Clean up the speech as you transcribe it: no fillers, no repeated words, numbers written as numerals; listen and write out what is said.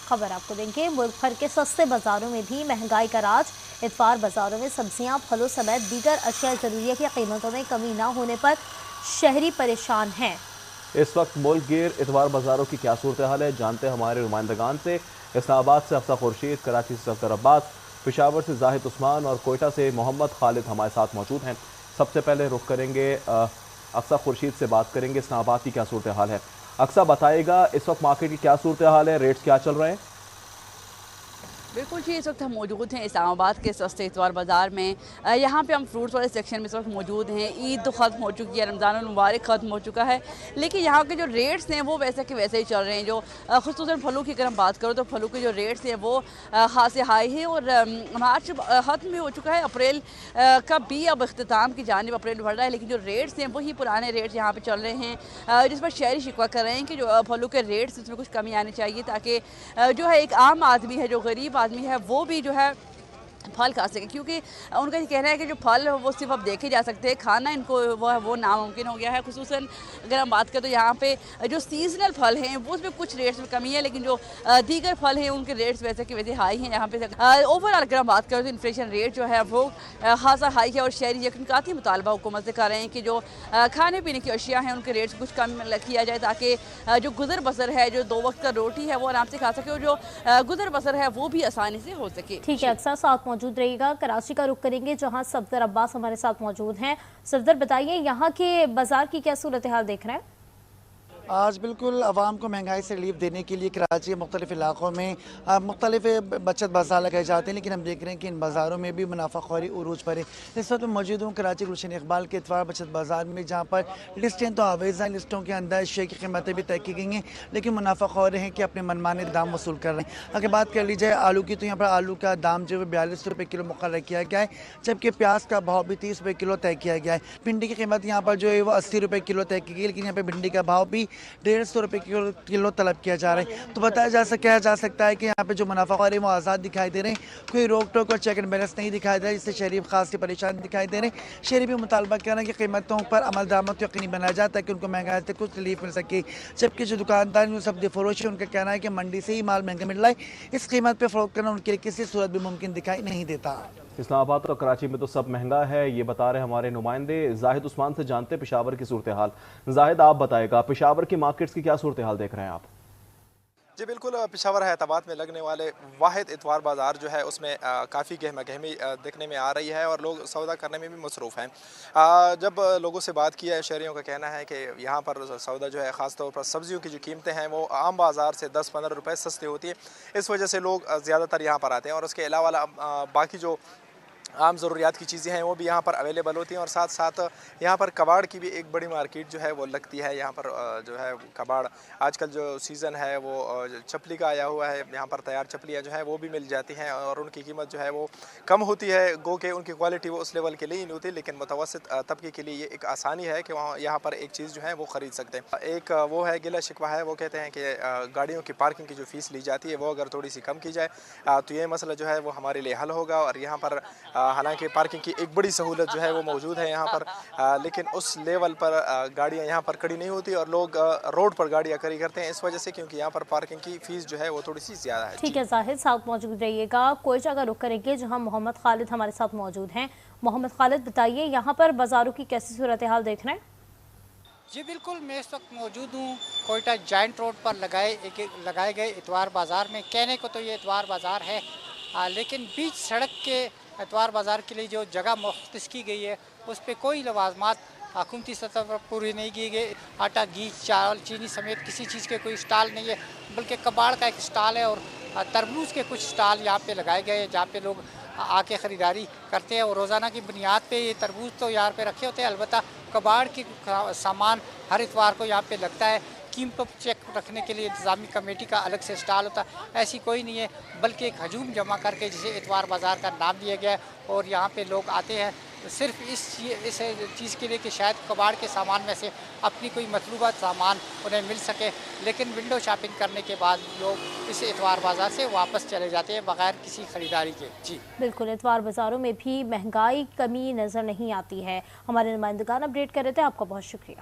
खबर आपको देंगे। मुल्क भर के सस्ते बाजारों में भी महंगाई का राज। इतवार बाजारों में सब्जियां, फलों समेत दीगर अशिया ज़रूरिया की कीमतों में कमी न होने पर शहरी परेशान हैं। इस वक्त मुल्क गिर इतवार बाजारों की क्या सूरत हाल है, जानते हैं हमारे नुमाइंदगान से। इस्लामाबाद से हफ्सा खुर्शीद, कराची से सफदर अब्बास, पेशावर से जाहिद उस्मान और कोयटा से मोहम्मद खालिद हमारे साथ मौजूद हैं। सबसे पहले रुख करेंगे अक्सा खुर्शीद से, बात करेंगे इस्लामाबाद की क्या सूरत हाल है। अक्सा बताएगा इस वक्त मार्केट की क्या सूरत हाल है, रेट्स क्या चल रहे हैं? बिल्कुल जी, इस वक्त हम मौजूद हैं इस्लामाबाद के सस्ते इतवार बाज़ार में। यहाँ पे हम फ्रूट्स वाले सेक्शन में इस वक्त मौजूद हैं। ईद तो ख़त्म हो चुकी है, रमज़ान मुबारक ख़त्म हो चुका है, लेकिन यहाँ के जो रेट्स हैं वो वैसे के वैसे ही चल रहे हैं। जो ख़ुसूसन फलों की अगर हम बात करो तो फलों के जो रेट्स हैं वो खासे हाई हैं और मार्च ख़त्म भी हो चुका है। अप्रैल का भी अब अख्ताम की जानिब अप्रैल बढ़ रहा है, लेकिन जो रेट्स हैं वही पुराने रेट्स यहाँ पर चल रहे हैं, जिस पर शहरी शिकवा कर रहे हैं कि जो फलों के रेट्स उसमें कुछ कमी आनी चाहिए, ताकि जो है एक आम आदमी है, जो गरीब आदमी है, वो भी जो है फल खा सके। क्योंकि उनका ये कहना है कि जो फल वो सिर्फ अब देखे जा सकते हैं, खाना इनको वो नामुमकिन हो गया है। खुसूसन अगर हम बात करें तो यहाँ पे जो सीजनल फल हैं वो उसमें कुछ रेट्स में कमी है, लेकिन जो दीगर फल हैं उनके रेट्स वैसे के वैसे हाई हैं। यहाँ पे ओवरऑल अगर हम बात करें तो इन्फ्लेशन रेट जो है वो खासा हाई है और शहरी यकीनती मुतालबा हुकूमत से कर रहे हैं कि जो खाने पीने की अशिया हैं उनके रेट्स कुछ कम किया जाए, ताकि जो गुजर बसर है, जो 2 वक्त का रोटी है वो आराम से खा सके और जो गुजर बसर है वो भी आसानी से हो सके। ठीक है, अक्सर साथ मौजूद रहिएगा। कराची का रुख करेंगे जहां सफदर अब्बास हमारे साथ मौजूद हैं। सफदर, बताइए यहाँ के बाजार की क्या सूरत हाल देख रहे हैं? आज बिल्कुल आवाम को महंगाई से रिलीफ देने के लिए कराची के मुख्तलिफ इलाकों में मुख्तलिफ बचत बाजार लगाए जाते हैं, लेकिन हम देख रहे हैं कि इन बाज़ारों में भी मुनाफाखोरी उरूज पर है। इस वक्त मैं मौजूद हूँ कराची गुलशन इकबाल के इतवार बचत बाजार में, जहाँ पर लिस्टें तो आवेज़ हैं, लिस्टों के अंदर शेयर की कीमतें भी तय की गई हैं, लेकिन मुनाफाखोर हैं कि अपने मनमाने दाम वसूल कर रहे हैं। अगर बात कर ली जाए आलू की, तो यहाँ पर आलू का दाम जो है 42 रुपये किलो मुकर्रर किया गया है, जबकि प्याज का भाव भी 30 रुपये किलो तय किया गया है। भिंडी की कीमत यहाँ पर जो है वो 80 रुपये किलो तय की गई, लेकिन यहाँ पर भिंडी का भाव भी 150 रुपये किलो तलब किया जा रहा है। तो बताया जा सकता है कि यहाँ पे जो मुनाफाखोर है वो आज़ाद दिखाई दे रहे हैं, कोई रोक टोक और चेक एंड बैलेंस नहीं दिखाई दे रहा है, जिससे शहरी खास परेशान दिखाई दे रहे हैं। शहरी भी मुतालबा कर रहे हैं कि कीमतों पर अमल दरामद यकीनी बनाया जाता है कि उनको महंगाई से कुछ रिलीफ मिल सके, जबकि जो दुकानदार जो सब्जी फरोश है उनका कहना है कि मंडी से ही माल महंगा मिल रहा है, इस कीमत पर फरोख्त करना उनके लिए किसी सूरत भी मुमकिन दिखाई नहीं देता। इस्लामाबाद और कराची में तो सब महंगा है, ये बता रहे हमारे नुमाइंदे। जाहिद उस्मान से जानते हैं पेशावर की सूरत हाल। जाहिद, आप बताएगा पेशावर की मार्केट्स की क्या सूरत हाल देख रहे हैं आप? जी बिल्कुल, पेशावर हैदराबाद में लगने वाले वाहिद इतवार बाज़ार जो है उसमें काफ़ी गहमा गहमी देखने में आ रही है और लोग सौदा करने में भी मसरूफ़ हैं। जब लोगों से बात की है, शहरियों का कहना है कि यहाँ पर सौदा जो है ख़ास तौर पर सब्जियों की जो कीमतें हैं वो आम बाज़ार से 10-15 रुपये सस्ती होती है। इस वजह से लोग ज़्यादातर यहाँ पर आते हैं और उसके अलावा बाकी जो आम ज़रूरियात की चीज़ें हैं वो भी यहाँ पर अवेलेबल होती हैं। और साथ साथ यहाँ पर कबाड़ की भी एक बड़ी मार्केट जो है वो लगती है। यहाँ पर जो है कबाड़, आजकल जो सीज़न है वो चपली का आया हुआ है, यहाँ पर तैयार चपलियाँ जो है वो भी मिल जाती हैं और उनकी कीमत जो है वो कम होती है। गो के उनकी क्वालिटी वो उस लेवल के लिए नहीं होती, लेकिन मुतवस्सित तबके के लिए ये एक आसानी है कि वहाँ यहाँ पर एक चीज़ जो है वो ख़रीद सकते हैं। एक वो है गिला शिकवा है, वो कहते हैं कि गाड़ियों की पार्किंग की जो फ़ीस ली जाती है वो अगर थोड़ी सी कम की जाए तो ये मसला जो है वो हमारे लिए हल होगा। और यहाँ पर हालांकि पार्किंग की एक बड़ी सहूलत जो है वो मौजूद है यहाँ पर, लेकिन उस लेवल पर गाड़ियाँ यहाँ पर खड़ी नहीं होती और लोग रोड पर गाड़ियाँ खड़ी करते हैं इस वजह से, क्योंकि यहाँ पर पार्किंग की फीस जो है वो थोड़ी सी ज़्यादा है। ठीक है जाहिद, साथ मौजूद रहिएगा। कोयटा का रुख करेंगे जहाँ मोहम्मद खालिद हमारे साथ मौजूद हैं। मोहम्मद खालिद, बताइए यहाँ पर बाजारों की कैसी सूरत हाल देख रहे हैं? जी बिल्कुल, मैं इस वक्त मौजूद हूँ कोयटा जॉइंट रोड पर लगाए गए इतवार बाज़ार में। कहने को तो ये इतवार बाज़ार है, लेकिन बीच सड़क के इतवार बाज़ार के लिए जो जगह मुख्तस की गई है उस पर कोई लवाजमात हुकूमती सतह पर पूरी नहीं की गई। आटा, घी, चावल, चीनी समेत किसी चीज़ के कोई स्टॉल नहीं है, बल्कि कबाड़ का एक स्टॉल है और तरबूज के कुछ स्टॉल यहाँ पे लगाए गए हैं, जहाँ पे लोग आके ख़रीदारी करते हैं और रोज़ाना की बुनियाद पे ये तरबूज तो यहाँ पे रखे होते हैं। अलबत्ता कबाड़ की सामान हर इतवार को यहाँ पे लगता है। कीमतों पर चेक रखने के लिए इंतज़ामी कमेटी का अलग से स्टॉल होता है, ऐसी कोई नहीं है, बल्कि एक हजूम जमा करके जिसे इतवार बाज़ार का नाम दिया गया है और यहाँ पे लोग आते हैं सिर्फ इस चीज़ के लिए कि शायद कबाड़ के सामान में से अपनी कोई मतलूबा सामान उन्हें मिल सके, लेकिन विंडो शॉपिंग करने के बाद लोग इस इतवार बाज़ार से वापस चले जाते हैं बगैर किसी ख़रीदारी के। जी बिल्कुल, इतवार बाज़ारों में भी महंगाई कमी नज़र नहीं आती है। हमारे नुमाइंदगान अपडेट कर रहे थे, आपका बहुत शुक्रिया।